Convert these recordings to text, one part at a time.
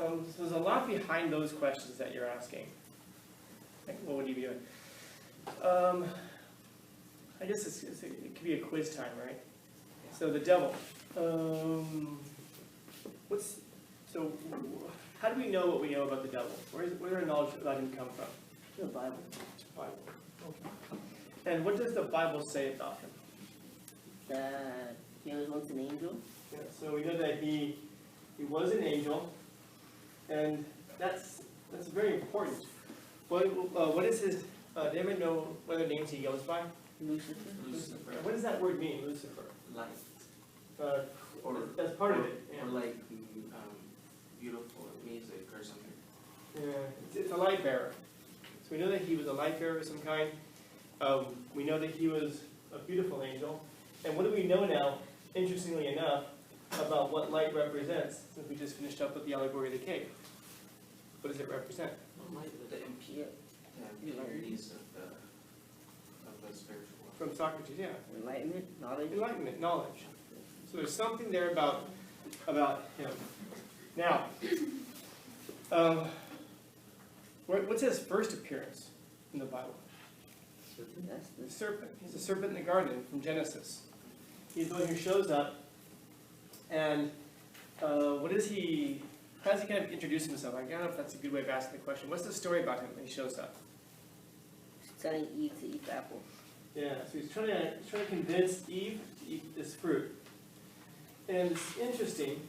So there's a lot behind those questions that you're asking. Like, what would you be doing? I guess it could be a quiz time, right? So the devil. So how do we know what we know about the devil? Where does our knowledge about him come from? The Bible. Bible. Okay. And what does the Bible say about him? That he was once an angel. Yeah, so we know that he was an angel, and that's very important. What is his? Do you ever know what other names he goes by? Lucifer. Lucifer. What does that word mean, Lucifer? Light. Or that's part of it. Yeah. Or like beautiful music or something. Yeah, it's a light bearer. So we know that he was a light bearer of some kind. We know that he was a beautiful angel. And what do we know now, interestingly enough, about what light represents, since we just finished up with the allegory of the cave? What does it represent? Well, light, the impurities of the spiritual world. From Socrates, yeah. Enlightenment, knowledge. Enlightenment, knowledge. So there's something there about him. Now, what's his first appearance in the Bible? That's The serpent. He's the serpent in the garden from Genesis. He's the one who shows up, and how does he kind of introduce himself? I don't know if that's a good way of asking the question. What's the story about him when he shows up? telling Eve to eat the apple. Yeah, so he's trying to convince Eve to eat this fruit. And it's interesting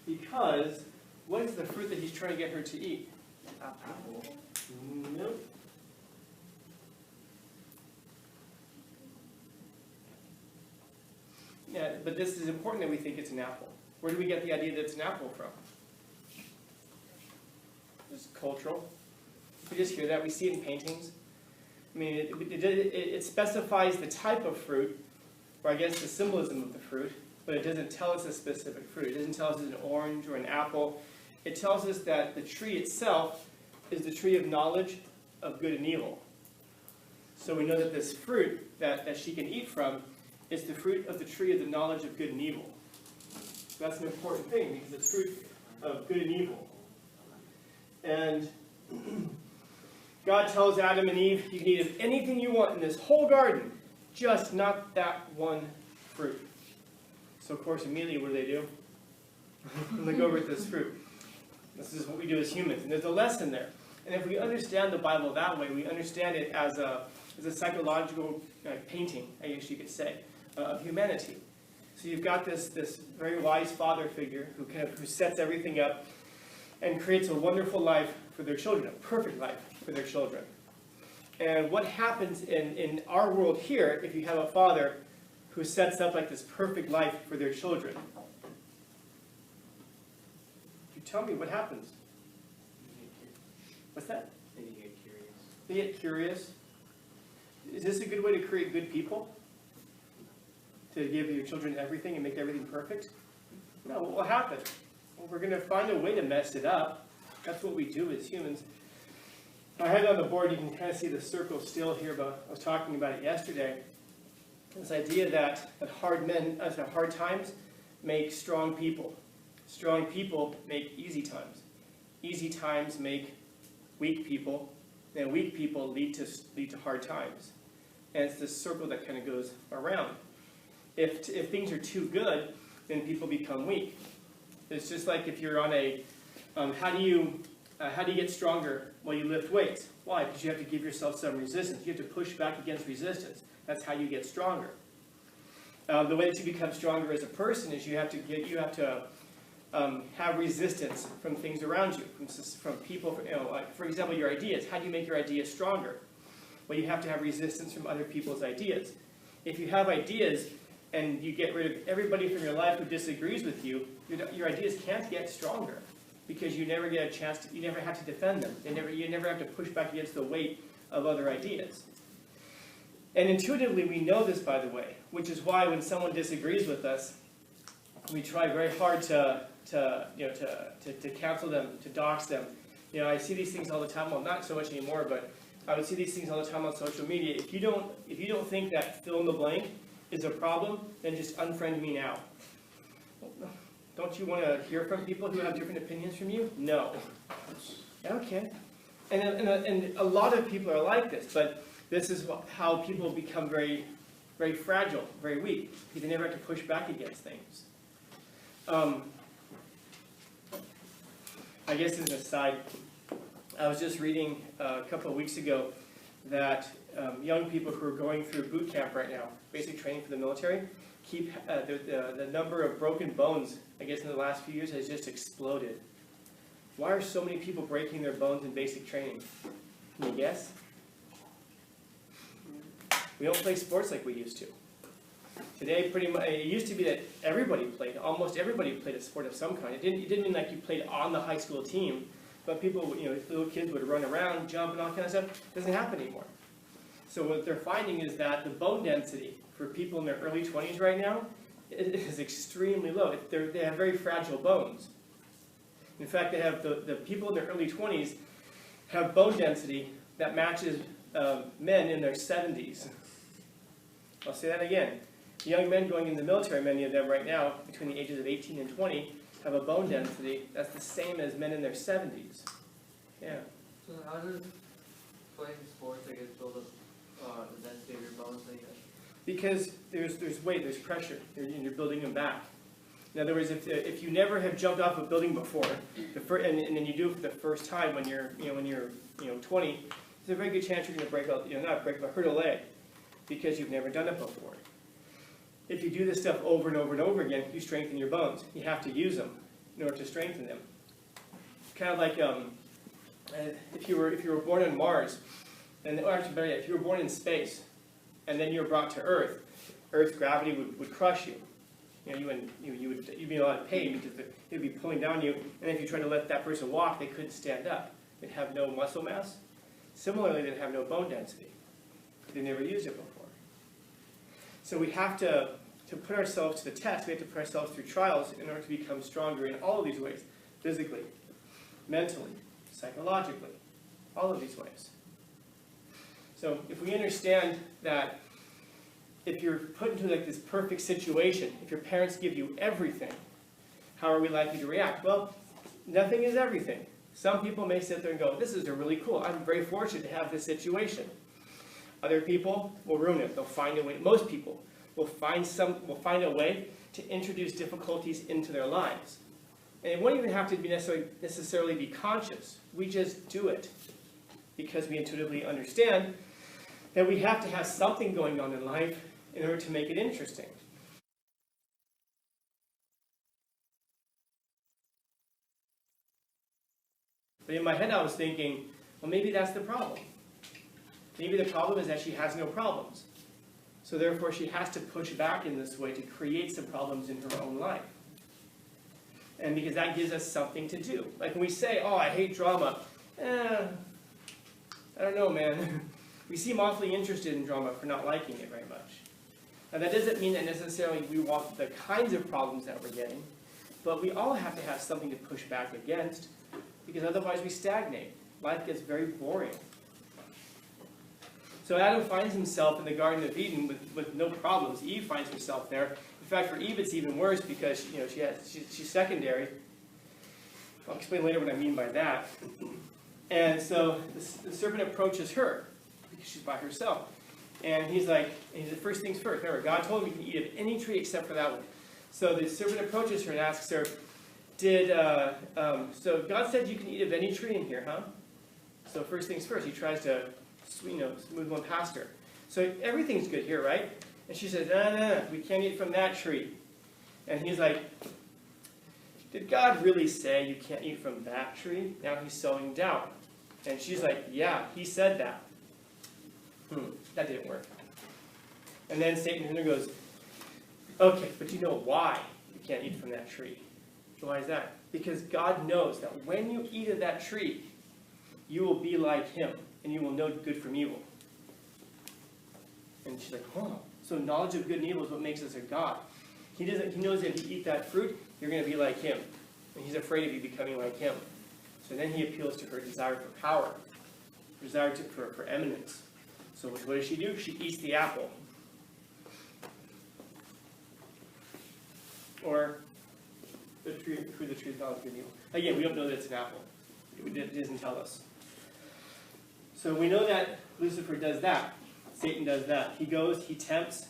because what is the fruit that he's trying to get her to eat? Apple. Nope. Yeah, but this is important that we think it's an apple. Where do we get the idea that it's an apple from? Just cultural. We just hear that. We see it in paintings. I mean, it specifies the type of fruit, or I guess the symbolism of the fruit, but it doesn't tell us a specific fruit. It doesn't tell us it's an orange or an apple. It tells us that the tree itself is the tree of knowledge of good and evil. So we know that this fruit that she can eat from is the fruit of the tree of the knowledge of good and evil. So that's an important thing, because it's fruit of good and evil. And God tells Adam and Eve, you can eat of anything you want in this whole garden, just not that one fruit. So of course, immediately what do? They go over this fruit. This is what we do as humans, and there's a lesson there. And if we understand the Bible that way, we understand it as a psychological painting, I guess you could say, of humanity. So you've got this very wise father figure who sets everything up and creates a wonderful life for their children, a perfect life for their children. And what happens in our world here if you have a father who sets up like this perfect life for their children? You tell me what happens. What's that? Then you get curious. They get curious. Is this a good way to create good people? To give your children everything and make everything perfect? No, what will happen? Well, we're going to find a way to mess it up. That's what we do as humans. I had it on the board, you can kind of see the circle still here, but I was talking about it yesterday. This idea that hard times make strong people. Strong people make easy times. Easy times make weak people, and weak people lead to hard times. And it's this circle that kind of goes around. If things are too good, then people become weak. It's just like if you're on a, how do you get stronger? Well, you lift weights. Why? Because you have to give yourself some resistance. You have to push back against resistance. That's how you get stronger. The way that you become stronger as a person is you have to have resistance from things around you, from people. Like for example, your ideas. How do you make your ideas stronger? Well, you have to have resistance from other people's ideas. If you have ideas and you get rid of everybody from your life who disagrees with you, your ideas can't get stronger because you never get a chance to. You never have to defend them. You never have to push back against the weight of other ideas. And intuitively, we know this, by the way, which is why when someone disagrees with us, we try very hard to cancel them, to dox them. I see these things all the time. Well, not so much anymore, but I would see these things all the time on social media. If you don't think that fill in the blank is a problem, then just unfriend me now. Don't you want to hear from people who have different opinions from you? No. Okay. And a lot of people are like this, but this is how people become very, very fragile, very weak, because they never have to push back against things. I guess as an aside, I was just reading a couple of weeks ago that young people who are going through boot camp right now, basic training for the military, keep the number of broken bones, I guess in the last few years, has just exploded. Why are so many people breaking their bones in basic training? Can you guess? We don't play sports like we used to. Today, pretty much, it used to be that everybody played, almost everybody played a sport of some kind. It didn't mean like you played on the high school team, but people, little kids would run around, jump, and all kind of stuff. It doesn't happen anymore. So what they're finding is that the bone density for people in their early 20s right now is extremely low. They have very fragile bones. In fact, they have the people in their early 20s have bone density that matches men in their 70s. I'll say that again. Young men going in the military, many of them right now, between the ages of 18 and 20, have a bone density that's the same as men in their 70s. Yeah. So how does playing sports, I guess, build up the density of your bones, I guess? Because there's weight, there's pressure, and you're building them back. In other words, if you never have jumped off a building before, and then you do it for the first time when you're 20, there's a very good chance you're going to break out, but hurt a leg, because you've never done it before. If you do this stuff over and over and over again, you strengthen your bones. You have to use them in order to strengthen them. Kind of like if you were born on Mars, or actually better yet, if you were born in space, and then you were brought to Earth, Earth's gravity would crush you. You'd be in a lot of pain because it would be pulling down you, and if you tried to let that person walk, they couldn't stand up. They'd have no muscle mass. Similarly, they'd have no bone density. They never used it before. So we have to put ourselves to the test. We have to put ourselves through trials in order to become stronger in all of these ways. Physically, mentally, psychologically, all of these ways. So if we understand that if you're put into like this perfect situation, if your parents give you everything, how are we likely to react? Well, nothing is everything. Some people may sit there and go, this is really cool. I'm very fortunate to have this situation. Other people will ruin it. They'll find a way. Most people will find a way to introduce difficulties into their lives. And it won't even have to be necessarily be conscious. We just do it because we intuitively understand that we have to have something going on in life in order to make it interesting. But in my head I was thinking, well, maybe that's the problem. Maybe the problem is that she has no problems. So therefore she has to push back in this way to create some problems in her own life. And because that gives us something to do. Like when we say, oh, I hate drama. I don't know, man. We seem awfully interested in drama for not liking it very much. Now that doesn't mean that necessarily we want the kinds of problems that we're getting, but we all have to have something to push back against, because otherwise we stagnate. Life gets very boring. So Adam finds himself in the Garden of Eden with no problems. Eve finds herself there. In fact, for Eve it's even worse because she's secondary. I'll explain later what I mean by that. And so the serpent approaches her because she's by herself. And he's like, first things first. Remember, God told him you can eat of any tree except for that one. So the serpent approaches her and asks her, so God said you can eat of any tree in here, huh? So first things first, he tries to smooth one past her. So everything's good here, right? And she says, no, we can't eat from that tree. And he's like, did God really say you can't eat from that tree? Now he's sowing doubt. And she's like, yeah, he said that. That didn't work. And then Satan goes, okay, but you know why you can't eat from that tree? Why is that? Because God knows that when you eat of that tree, you will be like him, and you will know good from evil. And she's like, oh, so knowledge of good and evil is what makes us a God. He knows that if you eat that fruit, you're going to be like him. And he's afraid of you becoming like him. So then he appeals to her desire for power, desire for eminence. So what does she do? She eats the apple. the tree, fruit of the tree of knowledge of good and evil. Again, we don't know that it's an apple. It doesn't tell us. So we know that Lucifer does that. Satan does that. He goes, he tempts.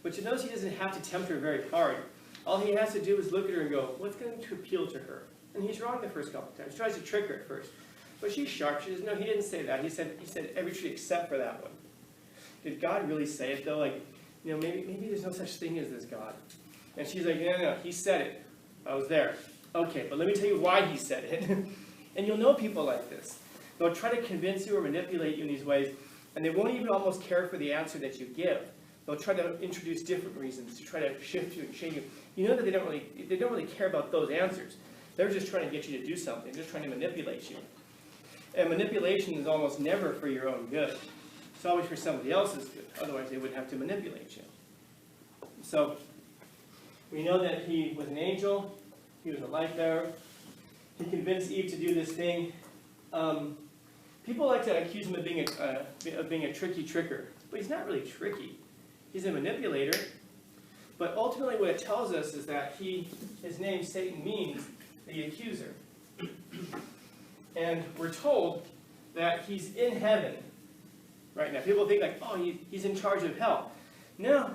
But you notice he doesn't have to tempt her very hard. All he has to do is look at her and go, what's going to appeal to her? And he's wrong the first couple of times. He tries to trick her at first. But she's sharp. She says, no, he didn't say that. He said every tree except for that one. Did God really say it, though? Like, maybe there's no such thing as this God. And she's like, no, he said it. I was there. Okay, but let me tell you why he said it. And you'll know people like this. They'll try to convince you or manipulate you in these ways, and they won't even almost care for the answer that you give. They'll try to introduce different reasons to try to shift you and change you. You know that they don't really care about those answers. They're just trying to get you to do something. They're just trying to manipulate you. And manipulation is almost never for your own good. It's always for somebody else's good. Otherwise, they would have to manipulate you. So, we know that he was an angel. He was a light bearer. He convinced Eve to do this thing. People like to accuse him of being a tricky tricker. But he's not really tricky. He's a manipulator. But ultimately what it tells us is that his name, Satan, means the accuser. And we're told that he's in heaven right now. People think like, oh, he's in charge of hell. No,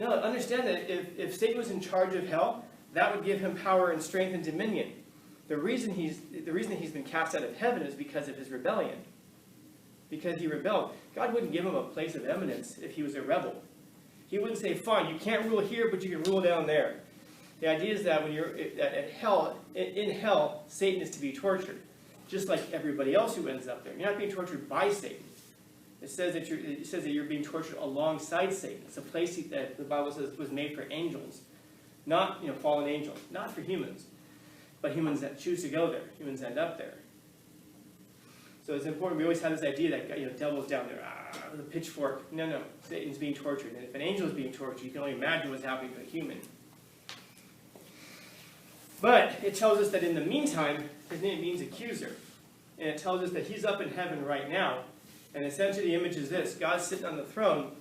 understand that if Satan was in charge of hell, that would give him power and strength and dominion. The reason he's been cast out of heaven is because of his rebellion. Because he rebelled. God wouldn't give him a place of eminence if he was a rebel. He wouldn't say, fine, you can't rule here, but you can rule down there. The idea is that when you're in hell, Satan is to be tortured. Just like everybody else who ends up there. You're not being tortured by Satan. It says that you're being tortured alongside Satan. It's a place that the Bible says was made for angels. Not fallen angels. Not for humans. But humans that choose to go there. Humans end up there. So it's important. We always have this idea that devil's down there with a pitchfork. No. Satan's being tortured. And if an angel is being tortured, you can only imagine what's happening to a human. But it tells us that in the meantime, his name means accuser. And it tells us that he's up in heaven right now. And essentially the image is this. God's sitting on the throne,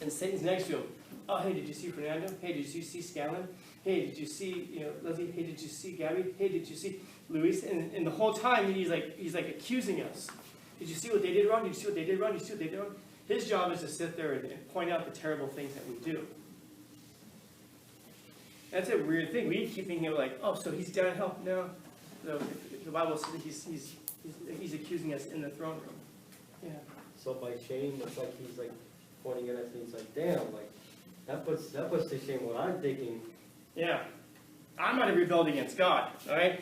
and Satan's next to him. Oh, hey, did you see Fernando? Hey, did you see Scanlon? Hey, did you see, Leslie? Hey, did you see Gabby? Hey, did you see Luis? And the whole time he's like accusing us. Did you see what they did wrong? Did you see what they did wrong? Did you see what they did wrong? His job is to sit there and point out the terrible things that we do. That's a weird thing. We keep thinking like, oh, so he's down in hell. No. The Bible says that he's accusing us in the throne room. Yeah. So by shame, it's like he's like pointing at us and he's like, damn, like that puts to shame what I'm thinking. Yeah. I might have rebelled against God, all right?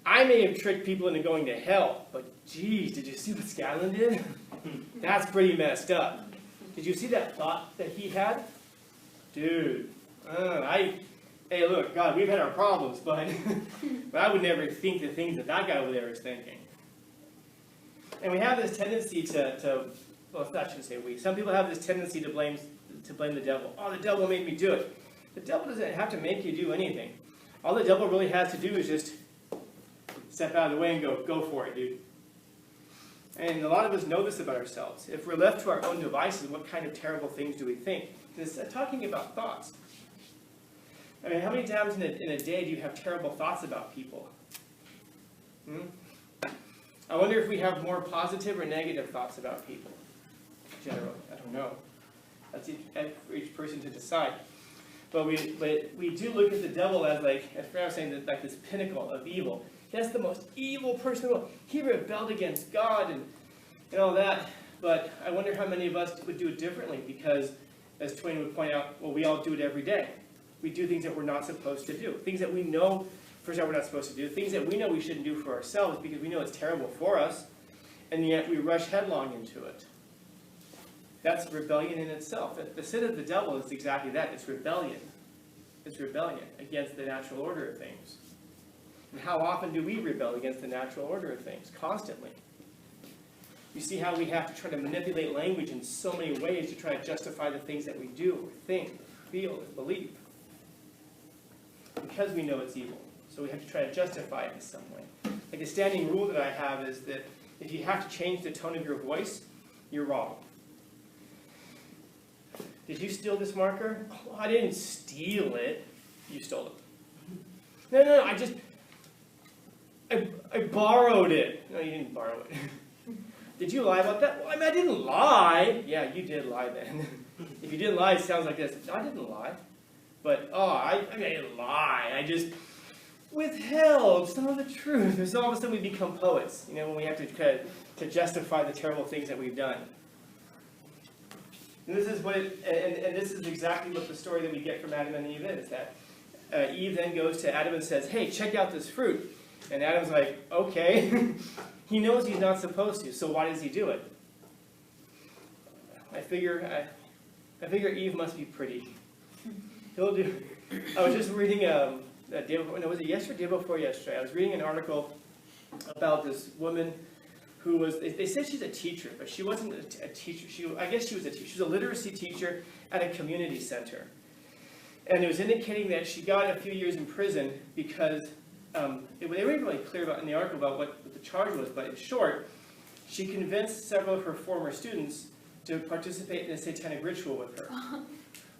I may have tricked people into going to hell, but geez, did you see what Scanlon did? That's pretty messed up. Did you see that thought that he had? Dude, hey, look, God, we've had our problems, but I would never think the things that guy over there is thinking. And we have this tendency well, I shouldn't say we. Some people have this tendency to blame the devil. Oh, the devil made me do it. The devil doesn't have to make you do anything. All the devil really has to do is just step out of the way and go for it, dude. And a lot of us know this about ourselves. If we're left to our own devices, what kind of terrible things do we think? It's talking about thoughts. I mean, how many times in a day do you have terrible thoughts about people? I wonder if we have more positive or negative thoughts about people. Generally, I don't know. That's for each person to decide. But we do look at the devil as as Fred was saying, like this pinnacle of evil. That's the most evil person in the world. He rebelled against God and all that. But I wonder how many of us would do it differently, because, as Twain would point out, well, we all do it every day. We do things that we're not supposed to do. Things that we know, first of all, we're not supposed to do. Things that we know we shouldn't do for ourselves because we know it's terrible for us. And yet we rush headlong into it. That's rebellion in itself. The sin of the devil is exactly that. It's rebellion. It's rebellion against the natural order of things. And how often do we rebel against the natural order of things? Constantly. You see how we have to try to manipulate language in so many ways to try to justify the things that we do, or think, feel, and believe. Because we know it's evil. So we have to try to justify it in some way. Like a standing rule that I have is that if you have to change the tone of your voice, you're wrong. Did you steal this marker? Oh, I didn't steal it. You stole it. No, I borrowed it. No, you didn't borrow it. Did you lie about that? Well, I mean, I didn't lie. Yeah, you did lie then. If you didn't lie, it sounds like this. I didn't lie. But, I didn't lie. I just withheld some of the truth. And so all of a sudden we become poets, when we have to justify the terrible things that we've done. And this is and this is exactly what the story that we get from Adam and Eve is, that Eve then goes to Adam and says, hey, check out this fruit. And Adam's like, okay. He knows he's not supposed to, so why does he do it? I figure Eve must be pretty. He'll do. I was just reading was it yesterday, day before yesterday? I was reading an article about this woman who was. They said she's a teacher, but she wasn't a teacher. I guess she was a teacher. She was a literacy teacher at a community center, and it was indicating that she got a few years in prison because they weren't really clear about in the article about what the charge was. But in short, she convinced several of her former students to participate in a satanic ritual with her.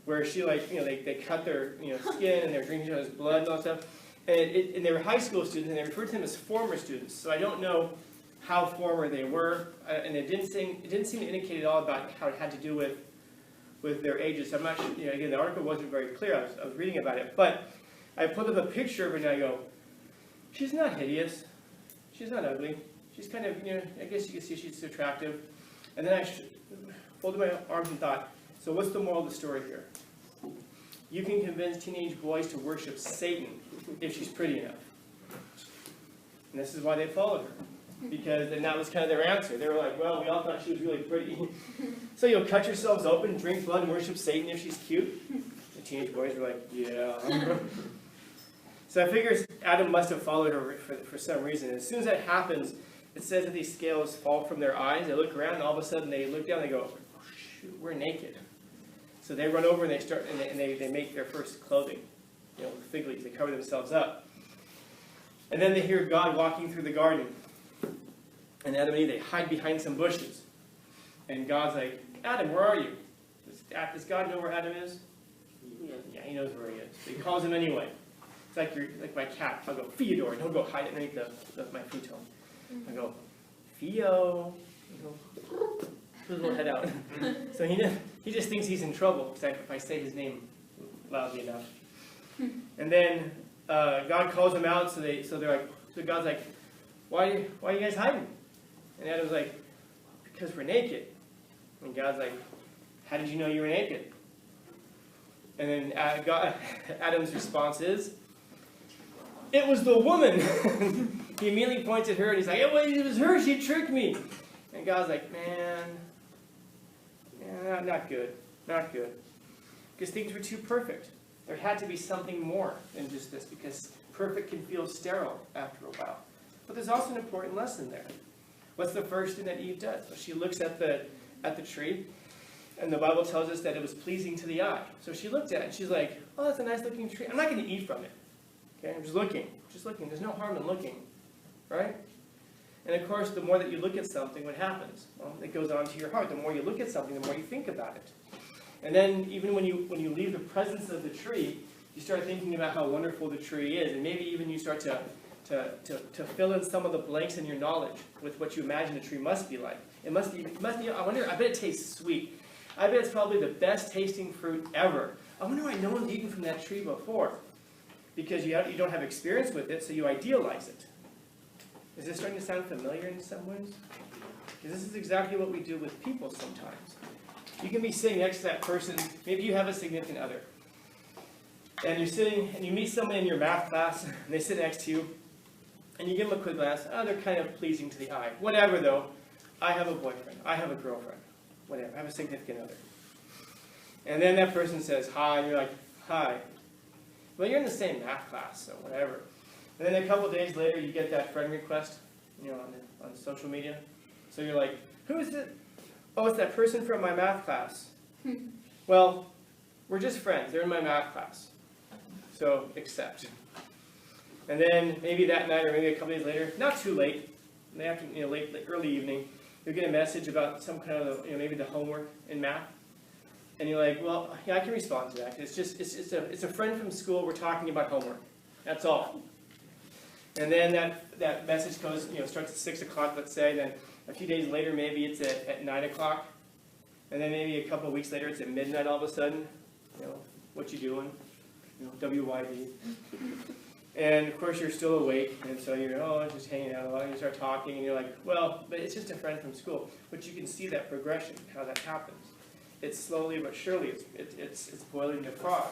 Where she they cut their skin and they're drinking each other's blood and all that stuff, and they were high school students and they referred to them as former students. So I don't know how former they were, and it didn't seem to indicate at all about how it had to do with their ages. I'm not sure. Again, the article wasn't very clear. I was reading about it, but I pulled up a picture of her and I go, she's not hideous, she's not ugly, she's kind of I guess you can see she's attractive, and then I folded my arms and thought, so what's the moral of the story here? You can convince teenage boys to worship Satan if she's pretty enough. And this is why they followed her. And that was kind of their answer. They were like, well, we all thought she was really pretty. So you'll cut yourselves open, drink blood, and worship Satan if she's cute? The teenage boys were like, yeah. So I figure Adam must have followed her for some reason. And as soon as that happens, it says that these scales fall from their eyes. They look around, and all of a sudden they look down and they go, oh, shoot, we're naked. So they run over and they make their first clothing, fig leaves. They cover themselves up. And then they hear God walking through the garden. And Adam and Eve, they hide behind some bushes. And God's like, Adam, where are you? Does God know where Adam is? Yeah, he knows where he is. But he calls him anyway. It's like my cat. I'll go, Theodore, and he'll go hide underneath my futon. I go, Theo. Put his little head out. So he just thinks he's in trouble if I say his name loudly enough. And then God calls him out, so God's like, why are you guys hiding? And Adam's like, because we're naked. And God's like, how did you know you were naked? And then Adam's response is, it was the woman. He immediately points at her and he's like, it was her, she tricked me. And God's like, man, not good. Because things were too perfect. There had to be something more than just this, because perfect can feel sterile after a while. But there's also an important lesson there. What's the first thing that Eve does? Well, she looks at the tree, and the Bible tells us that it was pleasing to the eye. So she looked at it, and she's like, oh, that's a nice looking tree. I'm not going to eat from it. Okay, I'm just looking. There's no harm in looking, right? And of course, the more that you look at something, what happens? Well, it goes on to your heart. The more you look at something, the more you think about it. And then even when you leave the presence of the tree, you start thinking about how wonderful the tree is. And maybe even you start to fill in some of the blanks in your knowledge with what you imagine a tree must be like. It must be, I bet it tastes sweet. I bet it's probably the best tasting fruit ever. I wonder why no one's eaten from that tree before. Because you don't have experience with it, so you idealize it. Is this starting to sound familiar in some ways? Because this is exactly what we do with people sometimes. You can be sitting next to that person, maybe you have a significant other, and you're sitting, and you meet someone in your math class, and they sit next to you, and you give them a quick glance. Oh, they're kind of pleasing to the eye. Whatever, though. I have a boyfriend. I have a girlfriend. Whatever. I have a significant other. And then that person says hi, and you're like, hi. Well, you're in the same math class, so whatever. And then a couple days later, you get that friend request, on social media. So you're like, who is it? Oh, it's that person from my math class. Well, we're just friends. They're in my math class. So accept. And then maybe that night or maybe a couple days later, not too late, in the afternoon, late early evening, you'll get a message about some kind of, maybe the homework in math. And you're like, well, yeah, I can respond to that. It's a friend from school. We're talking about homework. That's all. And then that message goes, starts at 6 o'clock, let's say, then a few days later, maybe it's at 9 o'clock. And then maybe a couple of weeks later, it's at midnight all of a sudden. What you doing? WYD. And of course, you're still awake, and so you're, just hanging out, and you start talking, and you're like, well, but it's just a friend from school. But you can see that progression, how that happens. It's slowly but surely, it's boiling the frog.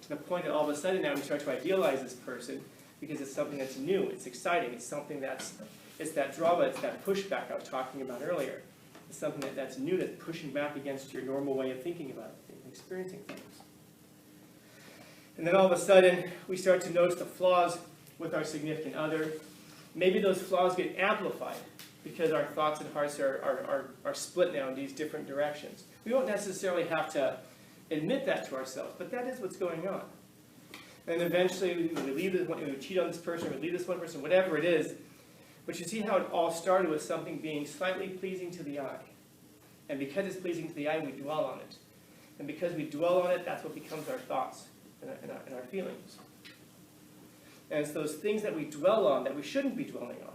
To the point that all of a sudden now we start to idealize this person because it's something that's new, it's exciting, it's something it's that drama, it's that pushback I was talking about earlier. It's something that's new, that's pushing back against your normal way of thinking about it, experiencing things. And then all of a sudden, we start to notice the flaws with our significant other. Maybe those flaws get amplified because our thoughts and hearts are split now in these different directions. We don't necessarily have to admit that to ourselves, but that is what's going on. And eventually, we cheat on this person, we leave this one person, whatever it is. But you see how it all started with something being slightly pleasing to the eye. And because it's pleasing to the eye, we dwell on it. And because we dwell on it, that's what becomes our thoughts and our feelings. And it's those things that we dwell on that we shouldn't be dwelling on,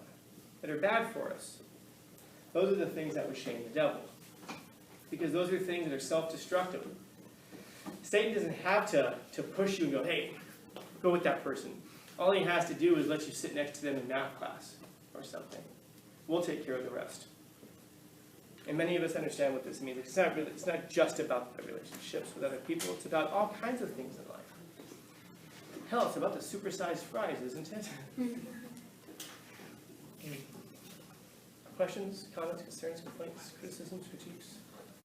that are bad for us. Those are the things that would shame the devil. Because those are things that are self-destructive. Satan doesn't have to push you and go, hey, go with that person. All he has to do is let you sit next to them in math class or something. We'll take care of the rest. And many of us understand what this means. It's not just about the relationships with other people. It's about all kinds of things in life. Hell, it's about the supersized fries, isn't it? Questions, comments, concerns, complaints, criticisms, critiques?